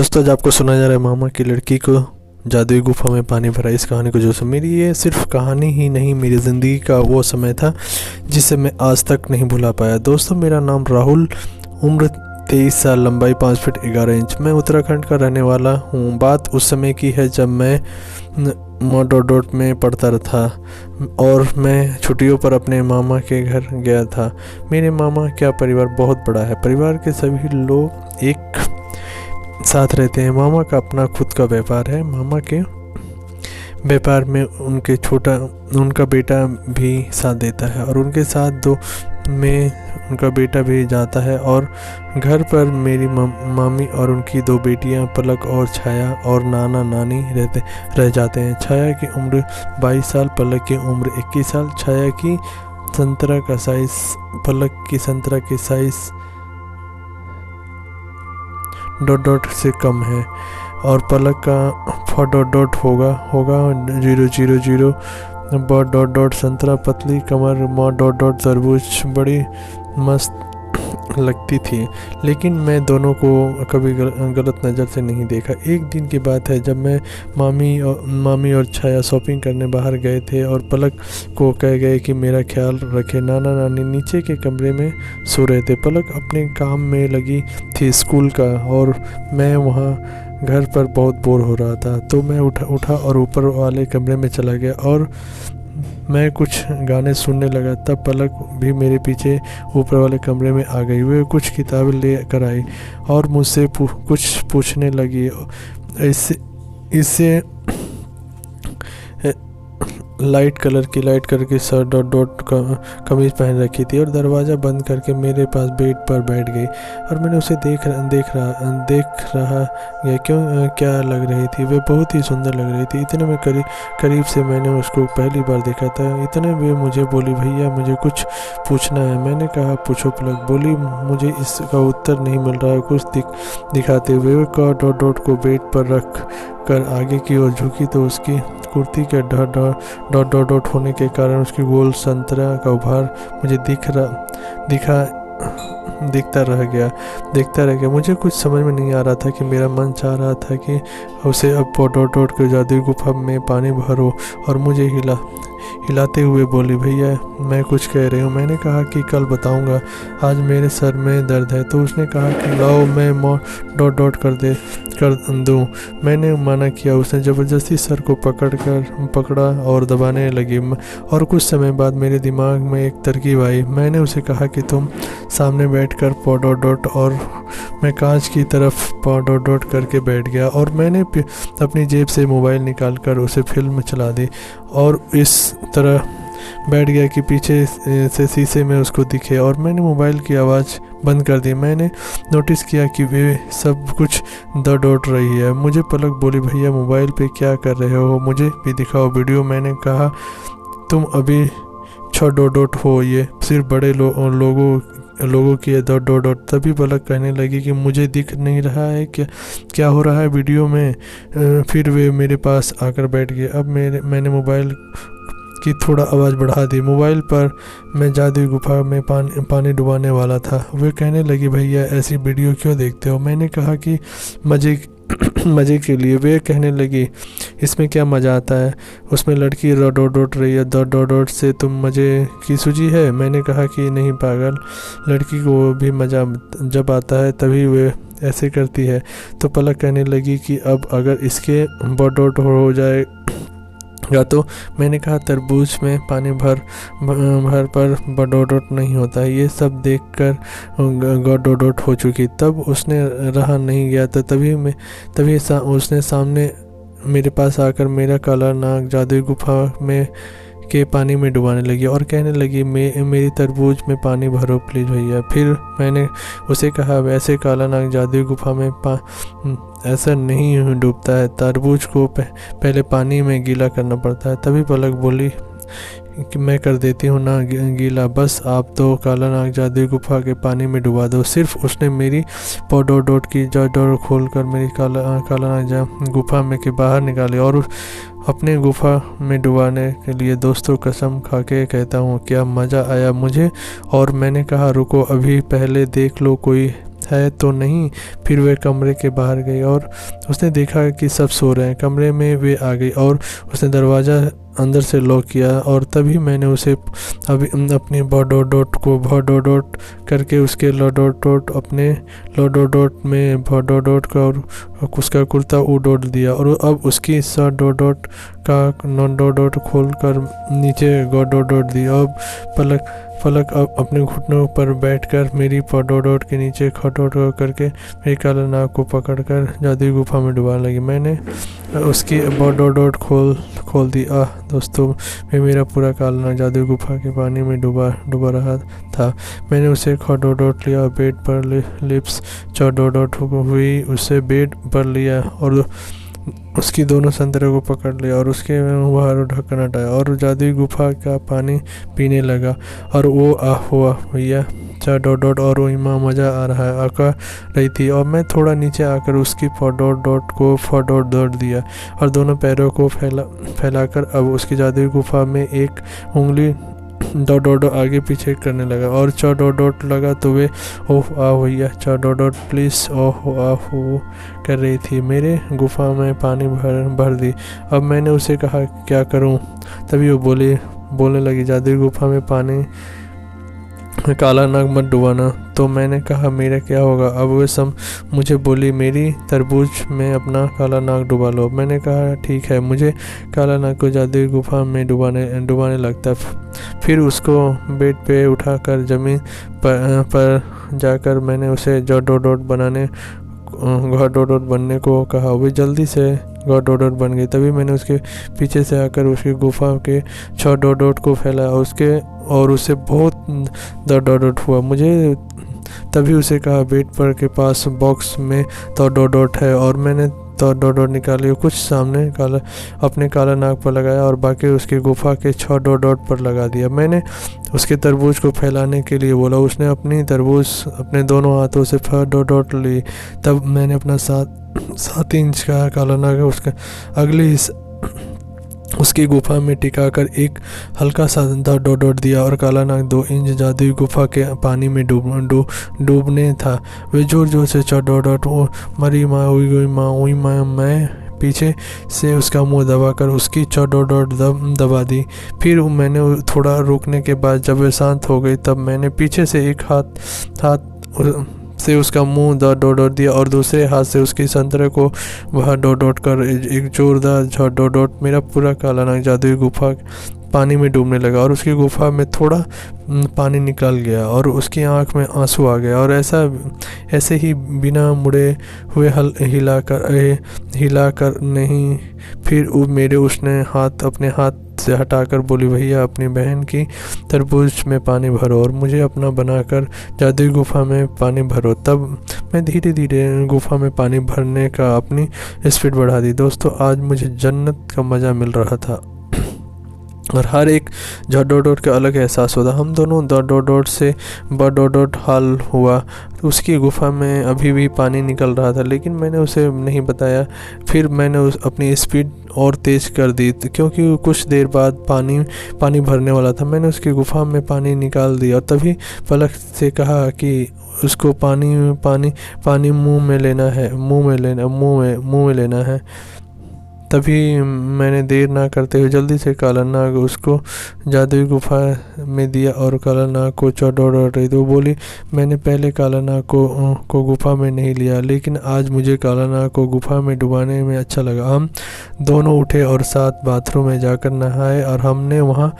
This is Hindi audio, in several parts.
दोस्तों, आज आपको सुनाया जा रहा है मामा की लड़की को जादुई गुफा में पानी भरा। इस कहानी को जो सुन, मेरी ये सिर्फ कहानी ही नहीं, मेरी ज़िंदगी का वो समय था जिसे मैं आज तक नहीं भुला पाया। दोस्तों, मेरा नाम राहुल, उम्र 23 साल, लंबाई 5 फीट 11 इंच। मैं उत्तराखंड का रहने वाला हूँ। बात उस समय की है जब मैं डॉट में पढ़ता था और मैं छुट्टियों पर अपने मामा के घर गया था। मेरे मामा का परिवार बहुत बड़ा है। परिवार के सभी लोग एक साथ रहते हैं। मामा का अपना खुद का व्यापार है। मामा के व्यापार में उनका बेटा भी साथ देता है और उनके साथ उनका बेटा भी जाता है। और घर पर मेरी मामी और उनकी 2 बेटियां पलक और छाया और नाना नानी रह जाते हैं। छाया की उम्र 22 साल, पलक की उम्र 21 साल। छाया की संतरा का साइज पलक की संतरा की साइज डॉट से कम है और पलक का डॉट होगा 000 डॉट। संतरा पतली कमर डॉट तरबूज बड़ी मस्त लगती थी, लेकिन मैं दोनों को कभी गलत नज़र से नहीं देखा। एक दिन की बात है जब मैं मामी और छाया शॉपिंग करने बाहर गए थे और पलक को कह गए कि मेरा ख्याल रखे। नाना नानी नीचे के कमरे में सो रहे थे। पलक अपने काम में लगी थी स्कूल का और मैं वहाँ घर पर बहुत बोर हो रहा था, तो मैं उठा और ऊपर वाले कमरे में चला गया और मैं कुछ गाने सुनने लगा। तब पलक भी मेरे पीछे ऊपर वाले कमरे में आ गई। वे कुछ किताबें ले कर आई और मुझसे कुछ पूछने लगी। इससे लाइट कलर की शर्ट डॉट कमीज पहन रखी थी और दरवाज़ा बंद करके मेरे पास बेड पर बैठ गई और मैंने उसे देख रहा क्या लग रही थी। वे बहुत ही सुंदर लग रही थी। इतने में करीब से मैंने उसको पहली बार देखा था। इतने वे मुझे बोली, भैया मुझे कुछ पूछना है। मैंने कहा, पूछो। पलक बोली, मुझे इसका उत्तर नहीं मिल रहा है। कुछ दिखाते हुए वे डॉट को बेड पर रख कर आगे की ओर झुकी तो उसकी कुर्ती के डॉट होने के कारण उसकी गोल संतरा का उभार मुझे दिखता रह गया। मुझे कुछ समझ में नहीं आ रहा था कि मेरा मन चाह रहा था कि उसे अब डॉट के जादुई गुफा में पानी भरो और मुझे हिलाते हुए बोली, भैया मैं कुछ कह रही हूँ। मैंने कहा कि कल बताऊँगा, आज मेरे सर में दर्द है। तो उसने कहा कि लाओ मैं डॉट कर दूँ। मैंने मना किया। उसने ज़बरदस्ती सर को पकड़ा और दबाने लगी और कुछ समय बाद मेरे दिमाग में एक तरकीब आई। मैंने उसे कहा कि तुम सामने बैठकर डॉट और मैं कांच की तरफ डॉट करके बैठ गया और मैंने अपनी जेब से मोबाइल निकालकर उसे फिल्म चला दी और इस तरह बैठ गया कि पीछे से शीशे में उसको दिखे और मैंने मोबाइल की आवाज़ बंद कर दी। मैंने नोटिस किया कि वे सब कुछ डॉट रही है। मुझे पलक बोली, भैया मोबाइल पे क्या कर रहे हो, मुझे भी दिखाओ वीडियो। मैंने कहा, तुम अभी 6 डॉट हो, ये सिर्फ बड़े लोगों की डॉट। तभी पलक कहने लगी कि मुझे दिख नहीं रहा है क्या हो रहा है वीडियो में। फिर वे मेरे पास आकर बैठ गए। अब मैंने मोबाइल की थोड़ा आवाज़ बढ़ा दी। मोबाइल पर मैं जादुई गुफा में पानी डुबाने वाला था। वे कहने लगी, भैया ऐसी वीडियो क्यों देखते हो। मैंने कहा कि मज़े के लिए। वे कहने लगी, इसमें क्या मज़ा आता है, उसमें लड़की डॉट रही है, डॉट से तुम मज़े की सूझी है। मैंने कहा कि नहीं पागल, लड़की को भी मज़ा जब आता है तभी वे ऐसे करती है। तो पलक कहने लगी कि अब अगर इसके डॉट हो जाए तो मैंने कहा, तरबूज में पानी भर पर डॉट नहीं होता। ये सब देखकर डॉट हो चुकी। तब उसने रहा नहीं गया था। तभी उसने सामने मेरे पास आकर मेरा काला नाक जादुई गुफा में के पानी में डुबाने लगी और कहने लगी, मेरी तरबूज में पानी भरो प्लीज़ भैया। फिर मैंने उसे कहा, वैसे काला नाग जादुई गुफा में ऐसा नहीं डूबता है, तरबूज को पहले पानी में गीला करना पड़ता है। तभी पलक बोली कि मैं कर देती हूँ ना गीला, बस आप तो काला नाग जादुई गुफा के पानी में डुबा दो। सिर्फ उसने मेरी डॉट की डोर खोल कर मेरी काला नाग गुफा में के बाहर निकाली और अपने गुफा में डुबाने के लिए दोस्तों कसम खा के कहता हूँ क्या मज़ा आया मुझे। और मैंने कहा रुको अभी पहले देख लो कोई है तो नहीं। फिर वह कमरे के बाहर गई और उसने देखा कि सब सो रहे हैं। कमरे में वे आ गई और उसने दरवाज़ा अंदर से लॉक किया और तभी मैंने उसे अपनी डॉट को डॉट करके उसके डॉट अपने डॉट में डॉट का और उसका कुर्ता उडोट दिया और अब उसकी शर्ट डॉट का डॉट खोल कर नीचे डॉट दी। अब पलक अब अपने घुटनों पर बैठकर मेरी डॉट के नीचे खटोट करके मेरी काला नाक को पकड़कर जादुई गुफा में डुबाने लगी। मैंने उसकी डॉट खोल दी। दोस्तों मैं मेरा पूरा काला नाक जादुई गुफा के पानी में डूबा रहा था। मैंने उसे खटोट लिया और बेड पर लिप्स डॉट हुई उसे बेड पर लिया और उसकी दोनों संतरे को पकड़ लिया और उसके बाहर ढक्कन हटाया और जादुई गुफा का पानी पीने लगा। और वो हुआ भैया डॉट और वही माँ मज़ा आ रही थी। और मैं थोड़ा नीचे आकर उसकी डॉट को डॉट दिया और दोनों पैरों को फैलाकर अब उसकी जादुई गुफा में एक उंगली डॉट आगे पीछे करने लगा और डॉट लगा तो वे ओह भैया डॉट प्लीज़ ओह कर रही थी। मेरे गुफा में पानी भर दी। अब मैंने उसे कहा क्या करूं? तभी वो बोलने लगी जादुई गुफा में पानी काला नाग मत डुबाना। तो मैंने कहा मेरा क्या होगा? अब वे सब मुझे बोली मेरी तरबूज में अपना काला नाग डुबा लो। मैंने कहा ठीक है। मुझे काला नाग को जादुई गुफा में डुबाने लगता। फिर उसको बेड पे उठाकर ज़मीन पर जाकर मैंने उसे डॉट बनने को कहा। वे जल्दी से डॉट बन गई। तभी मैंने उसके पीछे से आकर उसकी गुफा के डॉट को फैलाया और उसे बहुत डॉट हुआ। मुझे तभी उसे कहा बेड पर के पास बॉक्स में डॉट है और मैंने डॉट निकाली कुछ सामने अपने काला नाक पर लगाया और बाकी उसकी गुफा के 6 डॉट पर लगा दिया। मैंने उसके तरबूज को फैलाने के लिए बोला। उसने अपनी तरबूज अपने दोनों हाथों से डॉट ली। तब मैंने अपना 7 इंच का काला नाग उसकी गुफा में टिकाकर एक हल्का सा डॉट दिया और काला नाग 2 इंच जादुई गुफा के पानी में डूबने था। वे जोर से डॉट मरी माँ हुई माँ मैं पीछे से उसका मुंह दबाकर उसकी डॉट दबा दी। फिर मैंने थोड़ा रुकने के बाद जब वे शांत हो गई तब मैंने पीछे से एक हाथ से उसका मुंह डॉट दिया और दूसरे हाथ से उसकी संतरे को वह डॉट कर एक जोरदार डॉट मेरा पूरा काला नाग जादुई गुफा पानी में डूबने लगा और उसकी गुफा में थोड़ा पानी निकल गया और उसकी आंख में आंसू आ गया। और ऐसे ही बिना मुड़े हुए हिलाकर नहीं। फिर मेरे उसने अपने हाथ से हटाकर बोली भैया अपनी बहन की तरबूज में पानी भरो और मुझे अपना बनाकर जादुई गुफा में पानी भरो। तब मैं धीरे धीरे गुफा में पानी भरने का अपनी स्पीड बढ़ा दी। दोस्तों आज मुझे जन्नत का मज़ा मिल रहा था और हर एक डॉट का अलग एहसास होता। हम दोनों डॉट से डॉट हाल हुआ। तो उसकी गुफा में अभी भी पानी निकल रहा था लेकिन मैंने उसे नहीं बताया। फिर मैंने अपनी स्पीड और तेज़ कर दी क्योंकि कुछ देर बाद पानी भरने वाला था। मैंने उसकी गुफा में पानी निकाल दिया और तभी पलक से कहा कि उसको पानी मुंह में लेना है। तभी मैंने देर ना करते हुए जल्दी से काला नाग उसको जादुई गुफा में दिया और काला नाग को डॉट रही। तो बोली मैंने पहले काला नाग को गुफा में नहीं लिया लेकिन आज मुझे काला नाग को गुफा में डुबाने में अच्छा लगा। हम दोनों उठे और साथ बाथरूम में जाकर नहाए और हमने वहाँ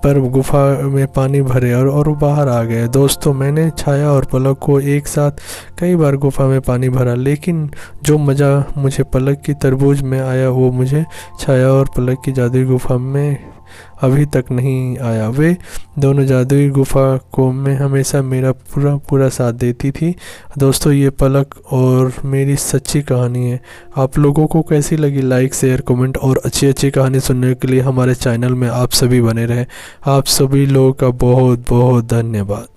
पर गुफा में पानी भरे और बाहर आ गए। दोस्तों मैंने छाया और पलक को एक साथ कई बार गुफा में पानी भरा लेकिन जो मज़ा मुझे पलक की तरबूज में आया वो मुझे छाया और पलक की जादुई गुफा में अभी तक नहीं आया। वे दोनों जादुई गुफा को में हमेशा मेरा पूरा साथ देती थी। दोस्तों ये पलक और मेरी सच्ची कहानी है। आप लोगों को कैसी लगी? लाइक शेयर कमेंट और अच्छी कहानी सुनने के लिए हमारे चैनल में आप सभी बने रहें। आप सभी लोगों का बहुत बहुत धन्यवाद।